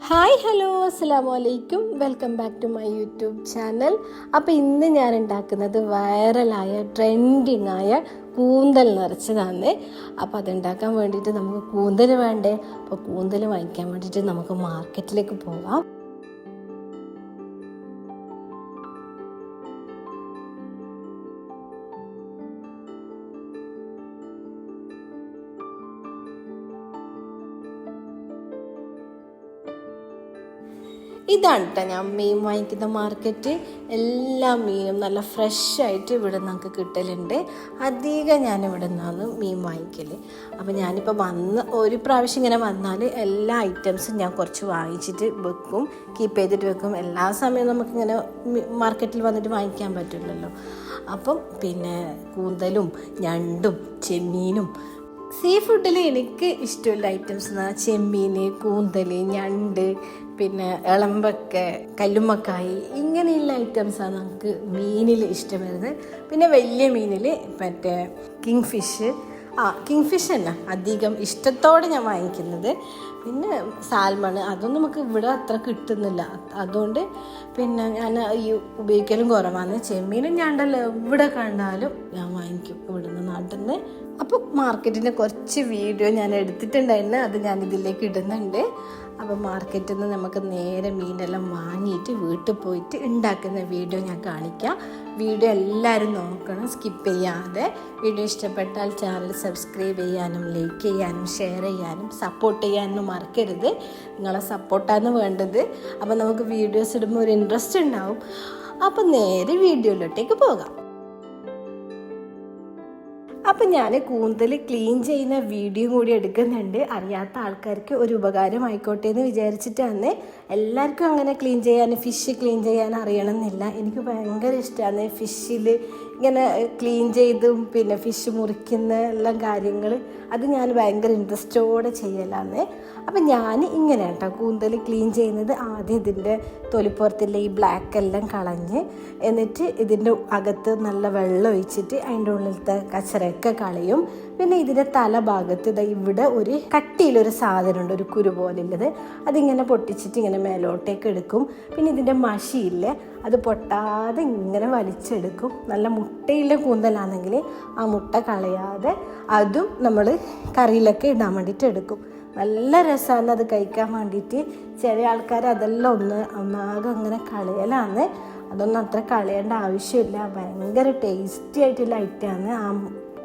Hi hello അസ്സലാമു അലൈക്കും, welcome back to my YouTube channel. അപ്പോൾ ഇന്ന് ഞാൻ ഉണ്ടാക്കുന്നത് വൈറലായ ട്രെൻഡിങ് ആയ കൂന്തൽ നിറച്ചതാണ്. അപ്പോൾ അതുണ്ടാക്കാൻ വേണ്ടിയിട്ട് നമുക്ക് കൂന്തൽ വേണ്ടേ. അപ്പോൾ കൂന്തൽ വാങ്ങിക്കാൻ വേണ്ടിയിട്ട് നമുക്ക് മാർക്കറ്റിലേക്ക് പോവാം. ഇതാണ് കേട്ടോ ഞാൻ മീൻ വാങ്ങിക്കുന്ന മാർക്കറ്റ്. എല്ലാ മീനും നല്ല ഫ്രഷായിട്ട് ഇവിടെ നമുക്ക് കിട്ടലുണ്ട്. അധികം ഞാൻ ഇവിടെ നിന്നാണ് മീൻ വാങ്ങിക്കൽ. അപ്പോൾ ഞാനിപ്പോൾ ഒരു പ്രാവശ്യം ഇങ്ങനെ വന്നാൽ എല്ലാ ഐറ്റംസും ഞാൻ കുറച്ച് വാങ്ങിച്ചിട്ട് വെക്കും, കീപ്പ് ചെയ്തിട്ട് വെക്കും. എല്ലാ സമയവും നമുക്കിങ്ങനെ മാർക്കറ്റിൽ വന്നിട്ട് വാങ്ങിക്കാൻ പറ്റില്ലല്ലോ. അപ്പം പിന്നെ കൂന്തലും ഞണ്ടും ചെമ്മീനും സീ ഫുഡിൽ എനിക്ക് ഇഷ്ടമുള്ള ഐറ്റംസ് എന്ന് പറഞ്ഞാൽ ചെമ്മീൻ, കൂന്തൽ, ഞണ്ട്, പിന്നെ ഇളമ്പക്ക, കല്ലുമ്മക്കായി, ഇങ്ങനെയുള്ള ഐറ്റംസാണ് നമുക്ക് മീനിൽ ഇഷ്ടം വരുന്നത്. പിന്നെ വലിയ മീനിൽ മറ്റേ കിങ് ഫിഷ് തന്നെ അധികം ഇഷ്ടത്തോടെ ഞാൻ വാങ്ങിക്കുന്നത്. പിന്നെ സാൽമൺ അതൊന്നും നമുക്ക് ഇവിടെ അത്ര കിട്ടുന്നില്ല, അതുകൊണ്ട് പിന്നെ ഞാൻ ഈ ഉപയോഗിക്കലും കുറവാണ്. ചെമ്മീനും ഞണ്ടല്ലോ എവിടെ കണ്ടാലും ഞാൻ വാങ്ങിക്കും ഇവിടുന്ന് നാട്ടിൽ നിന്ന്. അപ്പോൾ മാർക്കറ്റിൻ്റെ കുറച്ച് വീഡിയോ ഞാൻ എടുത്തിട്ടുണ്ടായിരുന്നു, അത് ഞാൻ ഇതിലേക്ക് ഇടുന്നുണ്ട്. അപ്പോൾ മാർക്കറ്റിൽ നിന്ന് നമുക്ക് നേരെ മീനെല്ലാം വാങ്ങിയിട്ട് വീട്ടിൽ പോയിട്ട് ഉണ്ടാക്കുന്ന വീഡിയോ ഞാൻ കാണിക്കാം. വീഡിയോ എല്ലാവരും നോക്കണം, സ്കിപ്പ് ചെയ്യാതെ. വീഡിയോ ഇഷ്ടപ്പെട്ടാൽ ചാനൽ സബ്സ്ക്രൈബ് ചെയ്യാനും ലൈക്ക് ചെയ്യാനും ഷെയർ ചെയ്യാനും സപ്പോർട്ട് ചെയ്യാനും മറക്കരുത്. നിങ്ങളെ സപ്പോർട്ടാണ് വേണ്ടത്. അപ്പോൾ നമുക്ക് വീഡിയോസ് ഇടുമ്പോൾ ഒരു ഇൻട്രസ്റ്റ് ഉണ്ടാവും. അപ്പോൾ നേരെ വീഡിയോയിലോട്ടേക്ക് പോകാം. അപ്പം ഞാൻ കൂന്തൽ ക്ലീൻ ചെയ്യുന്ന വീഡിയോ കൂടി എടുക്കുന്നുണ്ട്. അറിയാത്ത ആൾക്കാർക്ക് ഒരു ഉപകാരമായിക്കോട്ടെ എന്ന് വിചാരിച്ചിട്ടാണ്. എല്ലാവർക്കും അങ്ങനെ ക്ലീൻ ചെയ്യാൻ, ഫിഷ് ക്ലീൻ ചെയ്യാൻ അറിയണമെന്നില്ല. എനിക്ക് ഭയങ്കര ഇഷ്ടമാണ് ഫിഷിൽ ഇങ്ങനെ ക്ലീൻ ചെയ്തും പിന്നെ ഫിഷ് മുറിക്കുന്ന എല്ലാം കാര്യങ്ങൾ, അത് ഞാൻ ഭയങ്കര ഇൻട്രസ്റ്റോടെ ചെയ്യലാണ്. അപ്പം ഞാൻ ഇങ്ങനെ കേട്ടോ കൂന്തൽ ക്ലീൻ ചെയ്യുന്നത്. ആദ്യം ഇതിൻ്റെ തൊലിപ്പുറത്തില്ല ഈ ബ്ലാക്ക് എല്ലാം കളഞ്ഞ്, എന്നിട്ട് ഇതിൻ്റെ അകത്ത് നല്ല വെള്ളം ഒഴിച്ചിട്ട് അതിൻ്റെ ഉള്ളിലത്തെ കച്ചറയൊക്കെ കളയും. പിന്നെ ഇതിൻ്റെ തലഭാഗത്ത് ഇവിടെ ഒരു കട്ടിയിലൊരു സാധനമുണ്ട്, ഒരു കുരു പോലുള്ളത്. അതിങ്ങനെ പൊട്ടിച്ചിട്ട് ഇങ്ങനെ മേലോട്ടേക്ക് എടുക്കും. പിന്നെ ഇതിൻ്റെ മഷിയില്ലേ, അത് പൊട്ടാതെ ഇങ്ങനെ വലിച്ചെടുക്കും. നല്ല മുട്ടയുള്ള കൂന്തലാണെങ്കിൽ ആ മുട്ട കളയാതെ അതും നമ്മൾ കറിയിലൊക്കെ ഇടാൻ വേണ്ടിയിട്ട് എടുക്കും. നല്ല രസമാണ് അത് കഴിക്കാൻ വേണ്ടിയിട്ട്. ചില ആൾക്കാർ അതെല്ലാം ഒന്നാകെ അങ്ങനെ കളയലാണ്. അതൊന്നും അത്ര കളയേണ്ട ആവശ്യമില്ല. ഭയങ്കര ടേസ്റ്റി ആയിട്ടുള്ള ഐറ്റമാണ് ആ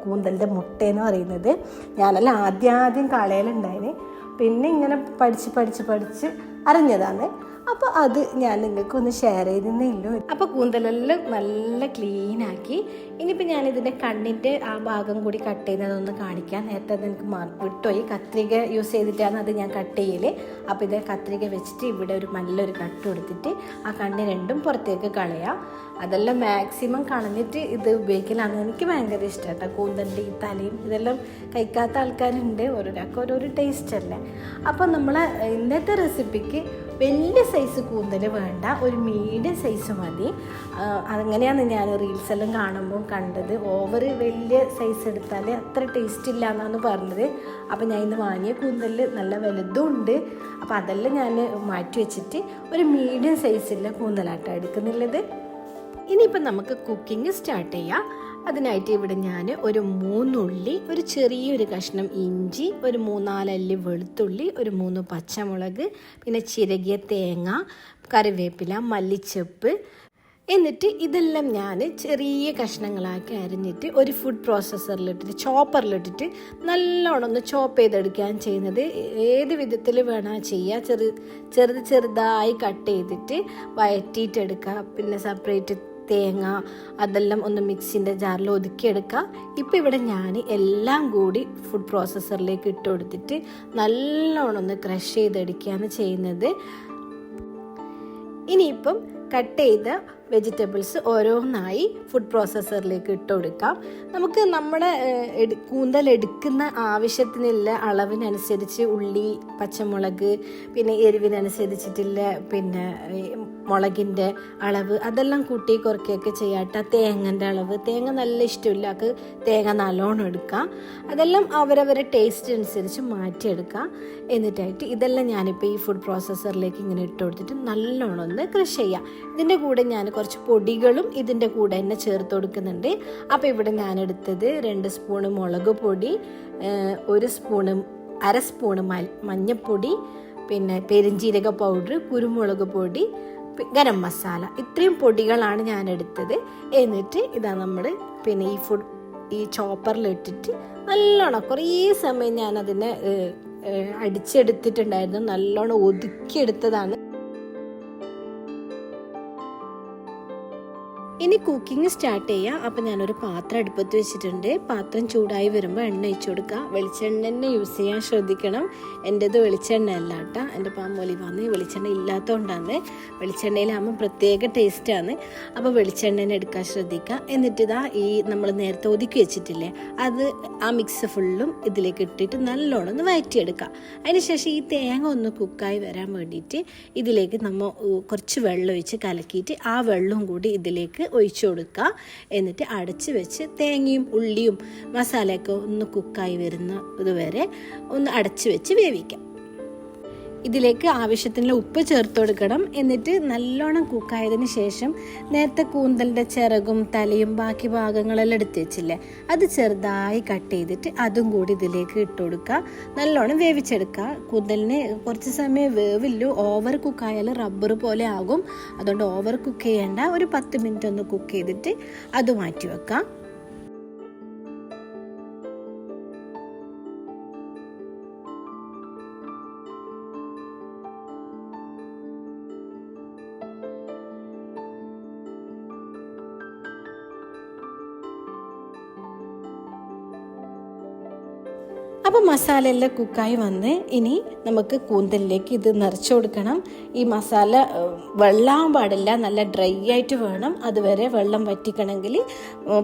കൂന്തലിൻ്റെ മുട്ടയെന്ന് പറയുന്നത്. ഞാനെല്ലാം ആദ്യം കളയലുണ്ടായിന്, പിന്നെ ഇങ്ങനെ പഠിച്ച് അറിഞ്ഞതാണ്. അപ്പോൾ അത് ഞാൻ നിങ്ങൾക്കൊന്ന് ഷെയർ ചെയ്തേ ഉള്ളൂ. അപ്പോൾ കൂന്തലെല്ലാം നല്ല ക്ലീനാക്കി. ഇനിയിപ്പോൾ ഞാനിതിൻ്റെ കണ്ണിൻ്റെ ആ ഭാഗം കൂടി കട്ട് ചെയ്യുന്നതൊന്ന് കാണിക്കാം. നേരത്തെ അത് എനിക്ക് വിട്ടുപോയി. കത്രിക യൂസ് ചെയ്തിട്ടാണ് അത് ഞാൻ കട്ട് ചെയ്യൽ. അപ്പോൾ ഇത് കത്രിക വെച്ചിട്ട് ഇവിടെ ഒരു നല്ലൊരു കട്ട് കൊടുത്തിട്ട് ആ കണ്ണ് രണ്ടും പുറത്തേക്ക് കളയാം. അതെല്ലാം മാക്സിമം കളഞ്ഞിട്ട് ഇത് ഉപയോഗിക്കലാണ് എനിക്ക് ഭയങ്കര ഇഷ്ടം കേട്ടോ. കൂന്തലിൻ്റെ ഈ തലയും ഇതെല്ലാം കഴിക്കാത്ത ആൾക്കാരുണ്ട്, ഓരോരാൾക്ക് ഓരോരോ ടേസ്റ്റ് അല്ലേ. അപ്പോൾ നമ്മൾ ഇന്നത്തെ റെസിപ്പിക്ക് വലിയ സൈസ് കൂന്തൽ വേണ്ട, ഒരു മീഡിയം സൈസ് മതി. അങ്ങനെയാണ് ഞാൻ റീൽസെല്ലാം കാണുമ്പോൾ കണ്ടത്. ഓവർ വലിയ സൈസ് എടുത്താൽ അത്ര ടേസ്റ്റ് ഇല്ല എന്നാണ് പറഞ്ഞത്. അപ്പോൾ ഞാൻ ഇന്ന് വാങ്ങിയ കൂന്തൽ നല്ല വലുതും ഉണ്ട്. അപ്പോൾ അതെല്ലാം ഞാൻ മാറ്റി വെച്ചിട്ട് ഒരു മീഡിയം സൈസുള്ള കൂന്തലാട്ടം എടുക്കുന്നുള്ളത്. ഇനിയിപ്പം നമുക്ക് കുക്കിംഗ് സ്റ്റാർട്ട് ചെയ്യാം. അതിനായിട്ട് ഇവിടെ ഞാൻ ഒരു 3 ഉള്ളി, ഒരു ചെറിയൊരു കഷ്ണം ഇഞ്ചി, ഒരു 3-4 അല്ലി വെളുത്തുള്ളി, ഒരു 3 പച്ചമുളക്, പിന്നെ ചിരകിയ തേങ്ങ, കറിവേപ്പില, മല്ലിച്ചപ്പ്, എന്നിട്ട് ഇതെല്ലാം ഞാൻ ചെറിയ കഷ്ണങ്ങളാക്കി അരിഞ്ഞിട്ട് ഒരു ഫുഡ് പ്രോസസ്സറിലിട്ടിട്ട് ചോപ്പറിലിട്ടിട്ട് നല്ലോണം ഒന്ന് ചോപ്പ് ചെയ്തെടുക്കാൻ ചെയ്യുന്നത്. ഏത് വിധത്തിൽ വേണം ചെയ്യുക. ചെറുതായി കട്ട് ചെയ്തിട്ട് വഴറ്റിയിട്ടെടുക്കുക. പിന്നെ സെപ്പറേറ്റ് തേങ്ങ അതെല്ലാം ഒന്ന് മിക്സിൻ്റെ ജാറിൽ ഒതുക്കിയെടുക്കുക. ഇപ്പം ഇവിടെ ഞാൻ എല്ലാം കൂടി ഫുഡ് പ്രോസസ്സറിലേക്ക് ഇട്ട് കൊടുത്തിട്ട് നല്ലോണം ഒന്ന് ക്രഷ് ചെയ്തെടുക്കുകയാണ് ചെയ്യുന്നത്. ഇനിയിപ്പം കട്ട് ചെയ്ത വെജിറ്റബിൾസ് ഓരോന്നായി ഫുഡ് പ്രോസസ്സറിലേക്ക് ഇട്ട് കൊടുക്കാം. നമുക്ക് നമ്മുടെ കൂന്തൽ എടുക്കുന്ന ആവശ്യത്തിനുള്ള അളവിനനുസരിച്ച് ഉള്ളി, പച്ചമുളക്, പിന്നെ എരിവിനനുസരിച്ചിട്ടുള്ള പിന്നെ മുളകിൻ്റെ അളവ് അതെല്ലാം കൂട്ടി കുറയ്ക്കുകയൊക്കെ ചെയ്യാട്ട. തേങ്ങൻ്റെ അളവ്, തേങ്ങ നല്ല ഇഷ്ടമില്ല, അത് തേങ്ങ നല്ലോണം എടുക്കുക. അതെല്ലാം അവരവരെ ടേസ്റ്റ് അനുസരിച്ച് മാറ്റിയെടുക്കുക. എന്നിട്ടായിട്ട് ഇതെല്ലാം ഞാനിപ്പോൾ ഈ ഫുഡ് പ്രോസസ്സറിലേക്ക് ഇങ്ങനെ ഇട്ട് കൊടുത്തിട്ട് നല്ലോണം ഒന്ന് ക്രഷ് ചെയ്യുക. ഇതിൻ്റെ കൂടെ ഞാൻ കുറച്ച് പൊടികളും ഇതിൻ്റെ കൂടെ തന്നെ ചേർത്ത് കൊടുക്കുന്നുണ്ട്. അപ്പോൾ ഇവിടെ ഞാൻ എടുത്തത് 2 സ്പൂണ് മുളക് പൊടി, 1 സ്പൂണ്, 1/2 സ്പൂണ് മഞ്ഞൾപ്പൊടി, പിന്നെ പെരുംജീരക പൗഡർ, കുരുമുളക് പൊടി, ഗരം മസാല, ഇത്രയും പൊടികളാണ് ഞാൻ എടുത്തത്. എന്നിട്ട് ഇതാ നമ്മൾ പിന്നെ ഈ ചോപ്പറിലിട്ടിട്ട് നല്ലോണം കുറേ സമയം ഞാൻ അതിനെ അടിച്ചെടുത്തിട്ടുണ്ടായിരുന്നു. നല്ലോണം ഒതുക്കിയെടുത്തതാണ്. ഇനി കുക്കിംഗ് സ്റ്റാർട്ട് ചെയ്യാം. അപ്പം ഞാനൊരു പാത്രം അടുപ്പത്ത് വെച്ചിട്ടുണ്ട്. പാത്രം ചൂടായി വരുമ്പോൾ എണ്ണ ഒഴിച്ചു കൊടുക്കുക. വെളിച്ചെണ്ണ തന്നെ യൂസ് ചെയ്യാൻ ശ്രദ്ധിക്കണം. എൻ്റെത് വെളിച്ചെണ്ണ അല്ല കേട്ടോ, എൻ്റെ പാമോലി വന്ന് വെളിച്ചെണ്ണ ഇല്ലാത്തതുകൊണ്ടാണ്. വെളിച്ചെണ്ണയിലാകുമ്പോൾ പ്രത്യേക ടേസ്റ്റാണ്. അപ്പോൾ വെളിച്ചെണ്ണ എടുക്കാൻ ശ്രദ്ധിക്കുക. എന്നിട്ട് ഇതാ ഈ നമ്മൾ നേരത്തെ ഒതുക്കി വെച്ചിട്ടില്ലേ, അത് ആ മിക്സ് ഫുള്ളും ഇതിലേക്ക് ഇട്ടിട്ട് നല്ലോണം ഒന്ന് വഴറ്റിയെടുക്കുക. അതിനുശേഷം ഈ തേങ്ങ ഒന്ന് കുക്കായി വരാൻ വേണ്ടിയിട്ട് ഇതിലേക്ക് നമ്മൾ കുറച്ച് വെള്ളം ഒഴിച്ച് കലക്കിയിട്ട് ആ വെള്ളവും കൂടി ഇതിലേക്ക് ഒഴിച്ചു കൊടുക്കുക. എന്നിട്ട് അടച്ച് വെച്ച് തേങ്ങയും ഉള്ളിയും മസാലയൊക്കെ ഒന്ന് കുക്കായി വരുന്ന ഇതുവരെ ഒന്ന് അടച്ച് വെച്ച് വേവിക്കാം. ഇതിലേക്ക് ആവശ്യത്തിനുള്ള ഉപ്പ് ചേർത്ത് കൊടുക്കണം. എന്നിട്ട് നല്ലോണം കുക്കായതിന് ശേഷം നേരത്തെ കൂന്തലിൻ്റെ ചിറകും തലയും ബാക്കി ഭാഗങ്ങളെല്ലാം എടുത്ത് വെച്ചില്ലേ, അത് ചെറുതായി കട്ട് ചെയ്തിട്ട് അതും കൂടി ഇതിലേക്ക് ഇട്ട് കൊടുക്കുക. നല്ലോണം വേവിച്ചെടുക്കുക. കൂന്തലിന് കുറച്ച് സമയം വേവില്ലു. ഓവർ കുക്കായാൽ റബ്ബർ പോലെ ആകും. അതുകൊണ്ട് ഓവർ കുക്ക് ചെയ്യേണ്ട. ഒരു 10 മിനിറ്റ് ഒന്ന് കുക്ക് ചെയ്തിട്ട് അത് മാറ്റി വെക്കാം. അപ്പോൾ മസാല എല്ലാം കുക്കായി വന്ന് ഇനി നമുക്ക് കൂന്തലിലേക്ക് ഇത് നിറച്ച് കൊടുക്കണം. ഈ മസാല വെള്ളാൻ പാടില്ല, നല്ല ഡ്രൈ ആയിട്ട് വേണം. അതുവരെ വെള്ളം വറ്റിക്കണമെങ്കിൽ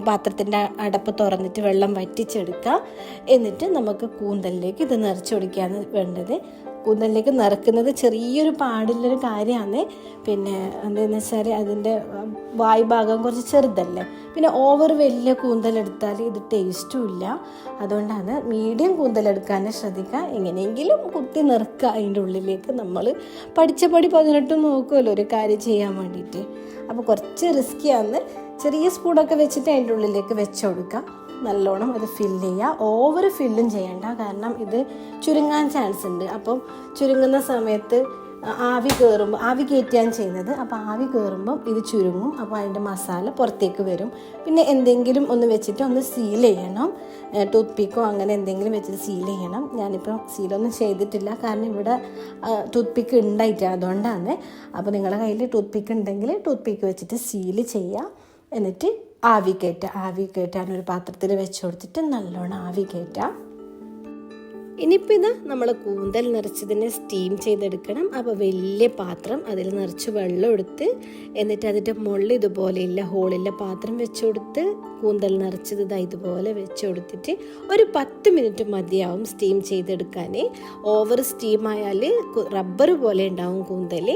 പാത്രത്തിൻ്റെ അടപ്പ് തുറന്നിട്ട് വെള്ളം വറ്റിച്ചെടുക്കുക. എന്നിട്ട് നമുക്ക് കൂന്തലിലേക്ക് ഇത് നിറച്ച് കൊടുക്കുകയാണ് വേണ്ടത്. കൂന്തലിലേക്ക് നിറക്കുന്നത് ചെറിയൊരു പാടുള്ളൊരു കാര്യമാണ്. പിന്നെ എന്താണെന്ന് വെച്ചാൽ അതിൻ്റെ വായ്ഭാഗം കുറച്ച് ചെറുതല്ലേ. പിന്നെ ഓവർ വലിയ കൂന്തലെടുത്താൽ ഇത് ടേസ്റ്റും ഇല്ല. അതുകൊണ്ടാണ് മീഡിയം കൂന്തലെടുക്കാൻ ശ്രദ്ധിക്കുക. എങ്ങനെയെങ്കിലും കുത്തി നിറക്കുക. അതിൻ്റെ ഉള്ളിലേക്ക് നമ്മൾ പഠിച്ച പടി 18 നോക്കുമല്ലോ ഒരു കാര്യം ചെയ്യാൻ വേണ്ടിയിട്ട്. അപ്പോൾ കുറച്ച് റിസ്ക്കിയാണ്. ചെറിയ സ്പൂണൊക്കെ വെച്ചിട്ട് അതിൻ്റെ ഉള്ളിലേക്ക് വെച്ച് കൊടുക്കുക. നല്ലോണം അത് ഫില്ല് ചെയ്യുക. ഓവർ ഫില്ലും ചെയ്യണ്ട, കാരണം ഇത് ചുരുങ്ങാൻ ചാൻസ് ഉണ്ട്. അപ്പം ചുരുങ്ങുന്ന സമയത്ത് ആവി കയറ്റുകയാണ് ചെയ്യുന്നത്. അപ്പോൾ ആവി കയറുമ്പം ഇത് ചുരുങ്ങും. അപ്പോൾ അതിൻ്റെ മസാല പുറത്തേക്ക് വരും. പിന്നെ എന്തെങ്കിലും ഒന്ന് വെച്ചിട്ട് ഒന്ന് സീൽ ചെയ്യണം. ടൂത്ത് പീക്കോ അങ്ങനെ എന്തെങ്കിലും വെച്ചിട്ട് സീൽ ചെയ്യണം. ഞാനിപ്പോൾ സീലൊന്നും ചെയ്തിട്ടില്ല, കാരണം ഇവിടെ ടൂത്ത് പീക്ക് ഉണ്ടായിട്ട്, അതുകൊണ്ടാണ്. അപ്പോൾ നിങ്ങളുടെ കയ്യിൽ ടൂത്ത് പീക്ക് ഉണ്ടെങ്കിൽ ടൂത്ത് പീക്ക് വെച്ചിട്ട് സീൽ ചെയ്യുക. എന്നിട്ട് ആവി കയറ്റാൻ ഒരു പാത്രത്തിൽ വെച്ച് കൊടുത്തിട്ട് നല്ലോണം ആവി കയറ്റാം. ഇനിയിപ്പോൾ ഇത് നമ്മൾ കൂന്തൽ നിറച്ചതിനെ സ്റ്റീം ചെയ്തെടുക്കണം. അപ്പോൾ വലിയ പാത്രം, അതിൽ നിറച്ച് വെള്ളം എടുത്ത് എന്നിട്ട് അതിൻ്റെ മുകളിൽ ഇതുപോലെയുള്ള ഹോളില്ല പാത്രം വെച്ച് കൊടുത്ത് കൂന്തൽ നിറച്ചത് ഇതുപോലെ വെച്ച് കൊടുത്തിട്ട് ഒരു 10 മിനിറ്റ് മതിയാവും സ്റ്റീം ചെയ്തെടുക്കാൻ. ഓവർ സ്റ്റീം ആയാൽ റബ്ബർ പോലെ ഉണ്ടാവും കൂന്തൽ.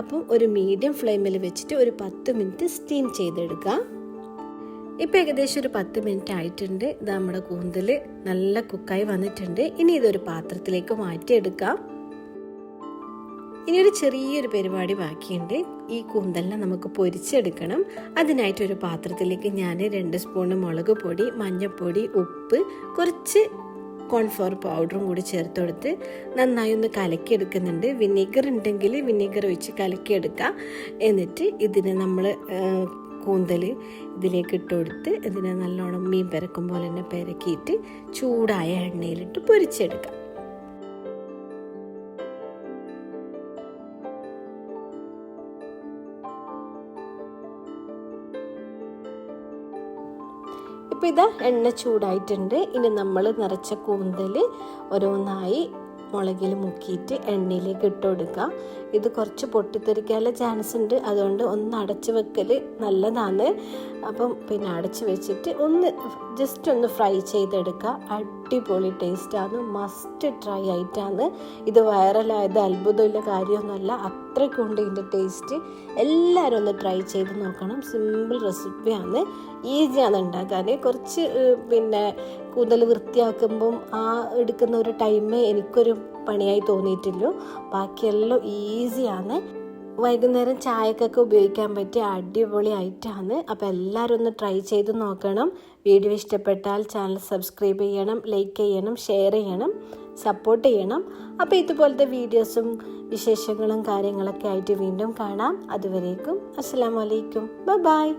അപ്പം ഒരു മീഡിയം ഫ്ലെയിമിൽ വെച്ചിട്ട് ഒരു 10 മിനിറ്റ് സ്റ്റീം ചെയ്തെടുക്കുക. ഇപ്പോൾ ഏകദേശം ഒരു 10 മിനിറ്റ് ആയിട്ടുണ്ട്. ഇത് നമ്മുടെ കൂന്തൽ നല്ല കുക്കായി വന്നിട്ടുണ്ട്. ഇനി ഇതൊരു പാത്രത്തിലേക്ക് മാറ്റിയെടുക്കാം. ഇനിയൊരു ചെറിയൊരു പരിപാടി ബാക്കിയുണ്ട്. ഈ കൂന്തലിനെ നമുക്ക് പൊരിച്ചെടുക്കണം. അതിനായിട്ടൊരു പാത്രത്തിലേക്ക് ഞാൻ 2 സ്പൂൺ മുളക് പൊടി, മഞ്ഞൾപ്പൊടി, ഉപ്പ്, കുറച്ച് കോൺഫ്ലവർ പൗഡറും കൂടി ചേർത്ത് കൊടുത്ത് നന്നായി ഒന്ന് കലക്കിയെടുക്കുന്നുണ്ട്. വിനീഗർ ഉണ്ടെങ്കിൽ വിനീഗർ ഒഴിച്ച് കലക്കിയെടുക്കാം. എന്നിട്ട് ഇതിന് നമ്മൾ കൂന്തൽ ഇതിലേക്ക് ഇട്ട് കൊടുത്ത് ഇതിനെ നല്ലോണം മീൻ പെരക്കും പോലെ തന്നെ പെരക്കിയിട്ട് ചൂടായ എണ്ണയിലിട്ട് പൊരിച്ചെടുക്കാം. ഇപ്പോൾ ഇതാ എണ്ണ ചൂടായിട്ടുണ്ട്. ഇനി നമ്മൾ നിറച്ച കൂന്തൽ ഓരോന്നായി മുളകിൽ മുക്കിയിട്ട് എണ്ണയിലേക്ക് ഇട്ട് കൊടുക്കുക. ഇത് കുറച്ച് പൊട്ടിത്തെറിക്കാനുള്ള ചാൻസ് ഉണ്ട്, അതുകൊണ്ട് ഒന്ന് അടച്ച് വെക്കൽ നല്ലതാണ്. അപ്പം പിന്നെ അടച്ച് വെച്ചിട്ട് ജസ്റ്റ് ഒന്ന് ഫ്രൈ ചെയ്തെടുക്കുക. അടിപൊളി ടേസ്റ്റാണ്, മസ്റ്റ് ട്രൈ ആയിട്ടാണ്. ഇത് വൈറലായത് അത്ഭുതമില്ല കാര്യമൊന്നുമല്ല, അത്രയ്ക്കുണ്ട് ഇതിൻ്റെ ടേസ്റ്റ്. എല്ലാവരും ഒന്ന് ട്രൈ ചെയ്ത് നോക്കണം. സിമ്പിൾ റെസിപ്പിയാണ്, ഈസിയാണ് ഉണ്ടാക്കാൻ. കുറച്ച് പിന്നെ കൂന്തൽ വൃത്തിയാക്കുമ്പം എടുക്കുന്ന ഒരു ടൈമേ എനിക്കൊരു പണിയായി തോന്നിയിട്ടുള്ളൂ. ബാക്കിയെല്ലാം ഈസിയാണ്. വൈകുന്നേരം ചായക്കൊക്കെ ഉപയോഗിക്കാൻ പറ്റിയ അടിപൊളി ഐറ്റമാണ്. അപ്പോൾ എല്ലാവരും ഒന്ന് ട്രൈ ചെയ്ത് നോക്കണം. വീഡിയോ ഇഷ്ടപ്പെട്ടാൽ ചാനൽ സബ്സ്ക്രൈബ് ചെയ്യണം, ലൈക്ക് ചെയ്യണം, ഷെയർ ചെയ്യണം, സപ്പോർട്ട് ചെയ്യണം. അപ്പോൾ ഇതുപോലത്തെ വീഡിയോസും വിശേഷങ്ങളും കാര്യങ്ങളൊക്കെ ആയിട്ട് വീണ്ടും കാണാം. അതുവരേക്കും അസ്സലാമു അലൈക്കും, ബൈ.